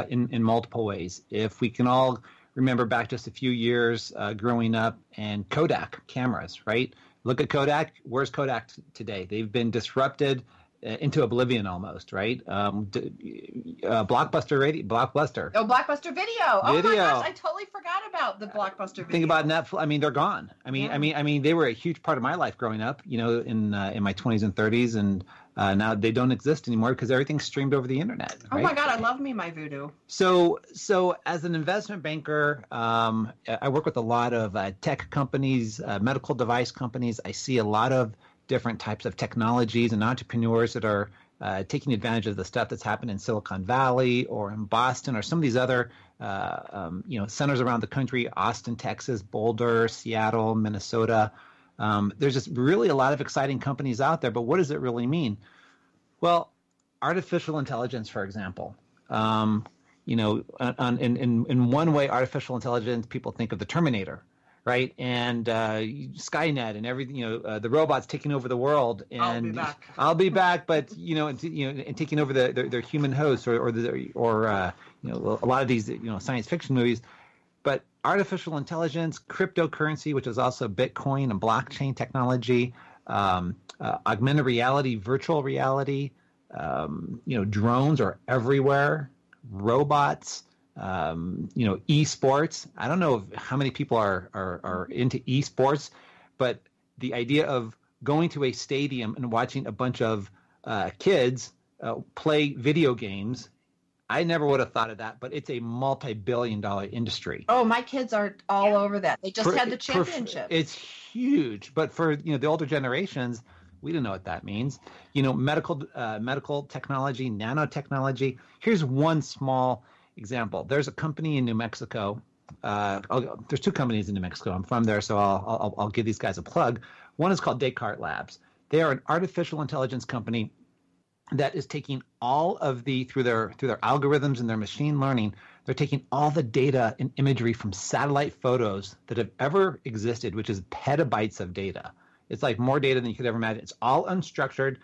[SPEAKER 5] In multiple ways. If we can all remember back just a few years growing up and Kodak cameras, right? Look at Kodak. Where's Kodak today? They've been disrupted into oblivion almost, right? Blockbuster.
[SPEAKER 3] Oh, Blockbuster Video. Oh my gosh, I totally forgot about the Blockbuster Video.
[SPEAKER 5] Think about Netflix. I mean, they're gone. I mean, they were a huge part of my life growing up. In my 20s and 30s, and now they don't exist anymore because everything's streamed over the internet. Right?
[SPEAKER 3] Oh my God, I love me my Voodoo.
[SPEAKER 5] So as an investment banker, I work with a lot of tech companies, medical device companies. I see a lot of different types of technologies and entrepreneurs that are taking advantage of the stuff that's happened in Silicon Valley or in Boston or some of these other centers around the country, Austin, Texas, Boulder, Seattle, Minnesota. There's just really a lot of exciting companies out there, but what does it really mean? Well, artificial intelligence, for example. In one way, artificial intelligence, people think of the Terminator, right? And Skynet and everything, the robots taking over the world. And I'll be back, but and taking over their human hosts or a lot of these science fiction movies. But artificial intelligence, cryptocurrency, which is also Bitcoin and blockchain technology, augmented reality, virtual reality, drones are everywhere, robots, esports. I don't know how many people are into esports, but the idea of going to a stadium and watching a bunch of kids play video games, I never would have thought of that, but it's a multi-billion-dollar industry.
[SPEAKER 3] Oh, my kids are all over that. They just had the championship.
[SPEAKER 5] It's huge, but for the older generations, we don't know what that means. Medical technology, nanotechnology. Here's one small example. There's a company in New Mexico. There's two companies in New Mexico. I'm from there, so I'll give these guys a plug. One is called Descartes Labs. They are an artificial intelligence company that is taking all of through their algorithms and their machine learning, they're taking all the data and imagery from satellite photos that have ever existed, which is petabytes of data. It's like more data than you could ever imagine. It's all unstructured.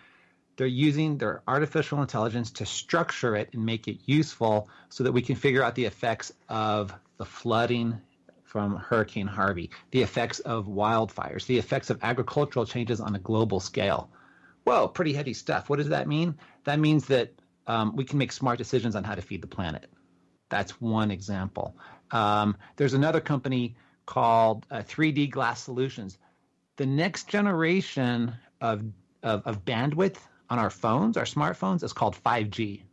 [SPEAKER 5] They're using their artificial intelligence to structure it and make it useful so that we can figure out the effects of the flooding from Hurricane Harvey, the effects of wildfires, the effects of agricultural changes on a global scale. Whoa, pretty heady stuff. What does that mean? That means that we can make smart decisions on how to feed the planet. That's one example. There's another company called 3D Glass Solutions. The next generation of bandwidth on our phones, our smartphones, is called 5G,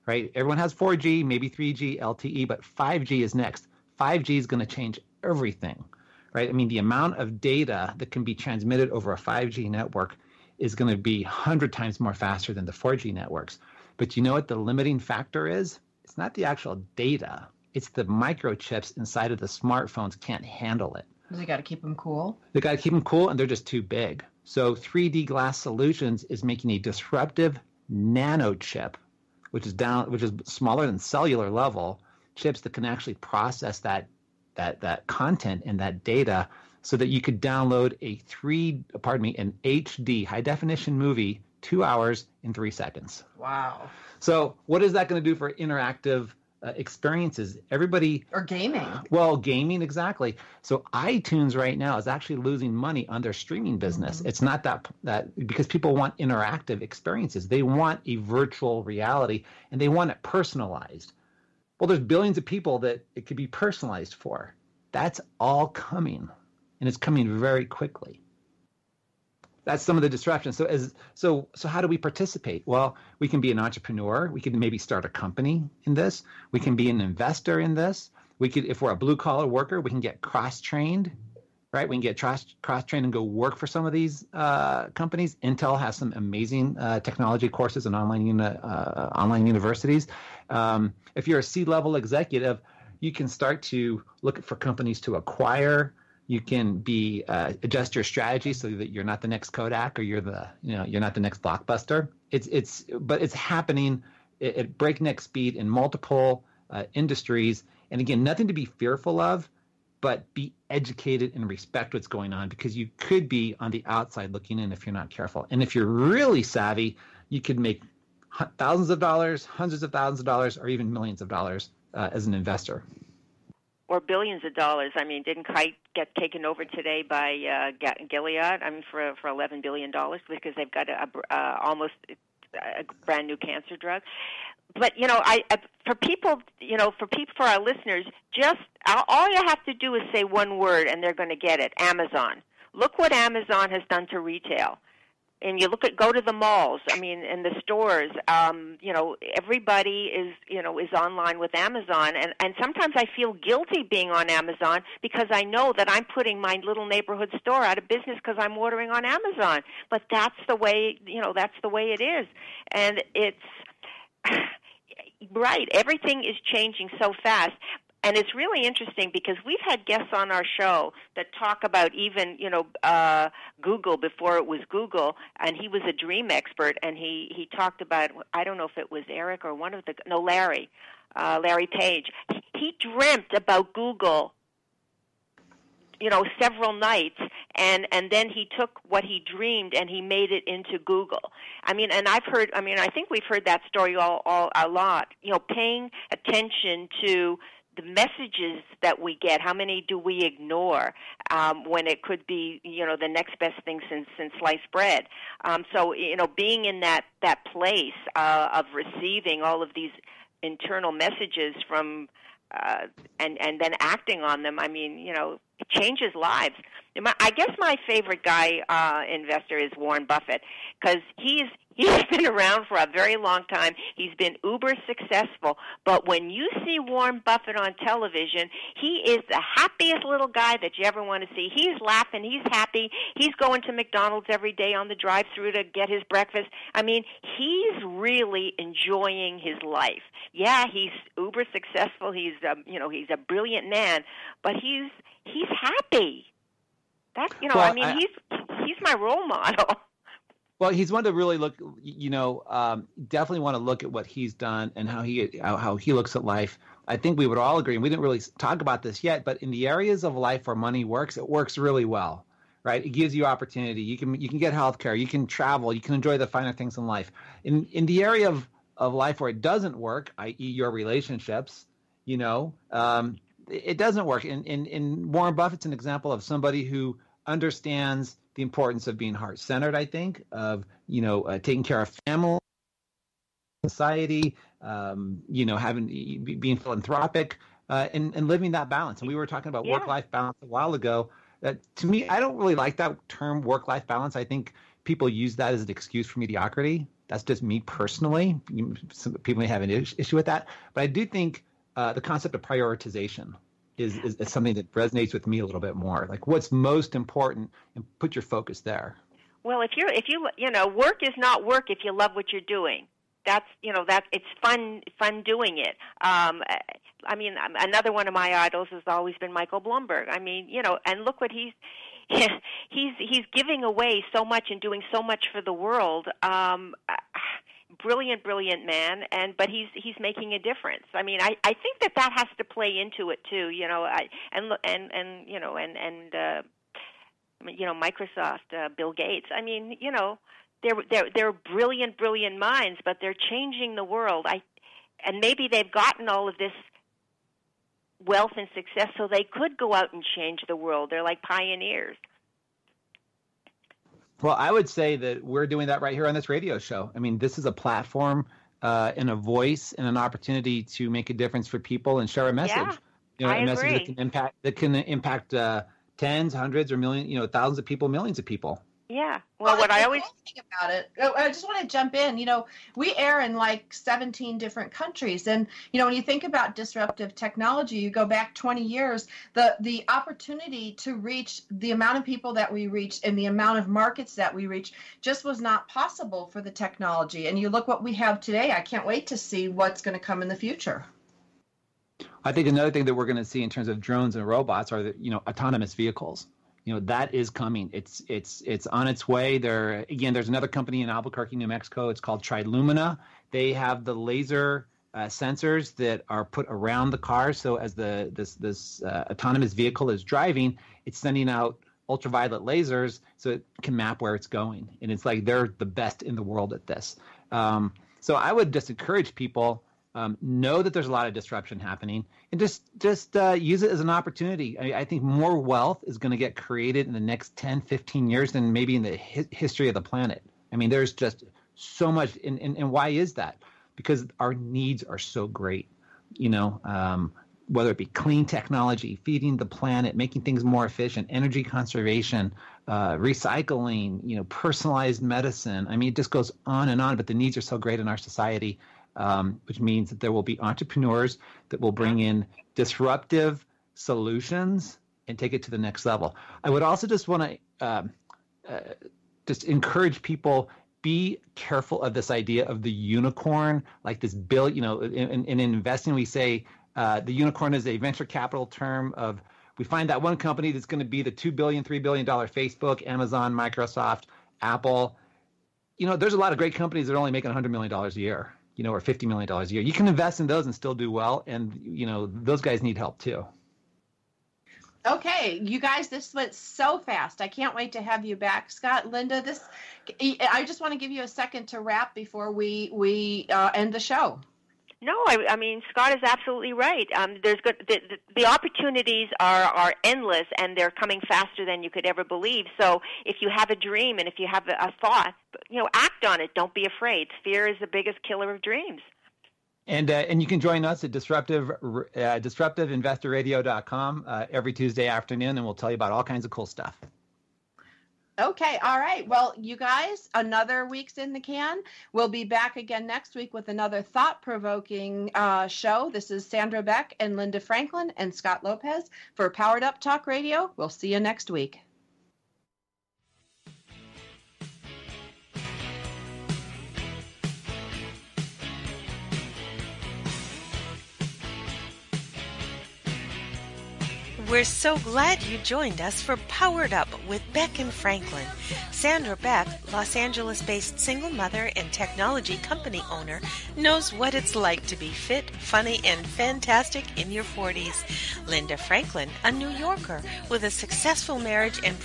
[SPEAKER 5] right? Everyone has 4G, maybe 3G, LTE, but 5G is next. 5G is going to change everything, right? I mean, the amount of data that can be transmitted over a 5G network is going to be 100 times more faster than the 4G networks. But you know what the limiting factor is? It's not the actual data. It's the microchips inside of the smartphones can't handle it.
[SPEAKER 3] They got to keep them cool.
[SPEAKER 5] They got to keep them cool, and they're just too big. So 3D Glass Solutions is making a disruptive nano chip, which is smaller than cellular level chips that can actually process that content and that data, so that you could download an HD high definition movie 2 hours in 3 seconds.
[SPEAKER 3] Wow.
[SPEAKER 5] So what is that going to do for interactive experiences. Everybody
[SPEAKER 3] Or gaming.
[SPEAKER 5] Well, gaming, exactly. So iTunes right now is actually losing money on their streaming business. It's not that because people want interactive experiences. They want a virtual reality and they want it personalized. Well, there's billions of people that it could be personalized for. That's all coming, and it's coming very quickly. That's some of the disruption. So how do we participate? Well, we can be an entrepreneur. We can maybe start a company in this. We can be an investor in this. We could, if we're a blue collar worker, we can get cross-trained, right? We can get cross-trained and go work for some of these companies. Intel has some amazing technology courses and online universities. If you're a C-level executive, you can start to look for companies to acquire. You can adjust your strategy so that you're not the next Kodak or you're not the next Blockbuster. But it's happening at breakneck speed in multiple industries. And again, nothing to be fearful of, but be educated and respect what's going on, because you could be on the outside looking in if you're not careful. And if you're really savvy, you could make thousands of dollars, hundreds of thousands of dollars, or even millions of dollars as an investor.
[SPEAKER 4] Or billions of dollars. I mean, didn't Kite get taken over today by Gilead? I mean, for $11 billion because they've got almost a brand new cancer drug. But for our listeners, just all you have to do is say one word, and they're going to get it. Amazon. Look what Amazon has done to retail. And you go to the malls. I mean, in the stores. Everybody is online with Amazon, and sometimes I feel guilty being on Amazon because I know that I'm putting my little neighborhood store out of business because I'm ordering on Amazon. But that's the way it is, and it's right. Everything is changing so fast. And it's really interesting because we've had guests on our show that talk about even, Google before it was Google, and he was a dream expert, and he talked about, I don't know if it was Eric or Larry Page. He dreamt about Google, several nights, and then he took what he dreamed and he made it into Google. I think we've heard that story all a lot, paying attention to the messages that we get. How many do we ignore when it could be, the next best thing since sliced bread? So being in that place of receiving all of these internal messages from and then acting on them, it changes lives. I guess my favorite guy investor is Warren Buffett, because he's been around for a very long time. He's been uber successful. But when you see Warren Buffett on television, he is the happiest little guy that you ever want to see. He's laughing. He's happy. He's going to McDonald's every day on the drive-thru to get his breakfast. He's really enjoying his life. Yeah, he's uber successful. He's he's a brilliant man, but he's happy. That's he's my role model.
[SPEAKER 5] Well, he's one to really look, definitely want to look at what he's done and how he looks at life. I think we would all agree, and we didn't really talk about this yet, but in the areas of life where money works, it works really well, right? It gives you opportunity. You can get health care. You can travel. You can enjoy the finer things in life. In the area of life where it doesn't work, i.e. your relationships, it doesn't work. And Warren Buffett's an example of somebody who understands the importance of being heart-centered, I think, of, taking care of family, society, being philanthropic, and living that balance. And we were talking about work-life balance a while ago. To me, I don't really like that term, work-life balance. I think people use that as an excuse for mediocrity. That's just me personally. Some people may have an issue with that. But I do think the concept of prioritization is something that resonates with me a little bit more. Like, what's most important, and put your focus there.
[SPEAKER 4] Well, if you work is not work if you love what you're doing. That's it's fun doing it. Another one of my idols has always been Michael Bloomberg. And look what he's giving away so much and doing so much for the world. Brilliant man, but he's making a difference. I think that has to play into it too. Microsoft, Bill Gates. They're brilliant minds, but they're changing the world. and maybe they've gotten all of this wealth and success so they could go out and change the world. They're like pioneers.
[SPEAKER 5] Well, I would say that we're doing that right here on this radio show. I mean, this is a platform and a voice and an opportunity to make a difference for people and share a message.
[SPEAKER 4] Yeah,
[SPEAKER 5] a
[SPEAKER 4] I
[SPEAKER 5] message
[SPEAKER 4] agree.
[SPEAKER 5] that can impact tens, hundreds, or millions, thousands of people, millions of people.
[SPEAKER 4] Yeah. Well, what I always
[SPEAKER 3] think about it, I just want to jump in. We air in like 17 different countries, and when you think about disruptive technology, you go back 20 years, the opportunity to reach the amount of people that we reach and the amount of markets that we reach just was not possible for the technology. And you look what we have today. I can't wait to see what's going to come in the future.
[SPEAKER 5] I think another thing that we're going to see in terms of drones and robots are autonomous vehicles. That is coming. It's on its way. There's another company in Albuquerque, New Mexico. It's called Trilumina. They have the laser sensors that are put around the car. So as this autonomous vehicle is driving, it's sending out ultraviolet lasers so it can map where it's going. And it's like they're the best in the world at this. So I would just encourage people. Know that there's a lot of disruption happening, and just use it as an opportunity. I think more wealth is going to get created in the next 10, 15 years than maybe in the history of the planet. I mean, there's just so much. And why is that? Because our needs are so great, whether it be clean technology, feeding the planet, making things more efficient, energy conservation, recycling, personalized medicine. I mean, it just goes on and on, but the needs are so great in our society. Which means that there will be entrepreneurs that will bring in disruptive solutions and take it to the next level. I would also just want to just encourage people, be careful of this idea of the unicorn, like this bill, in investing, we say the unicorn is a venture capital term of, we find that one company that's going to be the $2 billion, $3 billion Facebook, Amazon, Microsoft, Apple. There's a lot of great companies that are only making $100 million a year. Or $50 million a year. You can invest in those and still do well. And, those guys need help too.
[SPEAKER 3] Okay, you guys, this went so fast. I can't wait to have you back. Scott, Linda, I just want to give you a second to wrap before we end the show.
[SPEAKER 4] No, I mean, Scott is absolutely right. The opportunities are endless, and they're coming faster than you could ever believe. So if you have a dream and if you have a thought, act on it. Don't be afraid. Fear is the biggest killer of dreams. And
[SPEAKER 5] you can join us at disruptiveinvestorradio.com every Tuesday afternoon, and we'll tell you about all kinds of cool stuff.
[SPEAKER 3] Okay, all right. Well, you guys, another week's in the can. We'll be back again next week with another thought-provoking show. This is Sandra Beck and Linda Franklin and Scott Lopez for Powered Up Talk Radio. We'll see you next week.
[SPEAKER 2] We're so glad you joined us for Powered Up with Beck and Franklin. Sandra Beck, Los Angeles-based single mother and technology company owner, knows what it's like to be fit, funny, and fantastic in your 40s. Linda Franklin, a New Yorker with a successful marriage and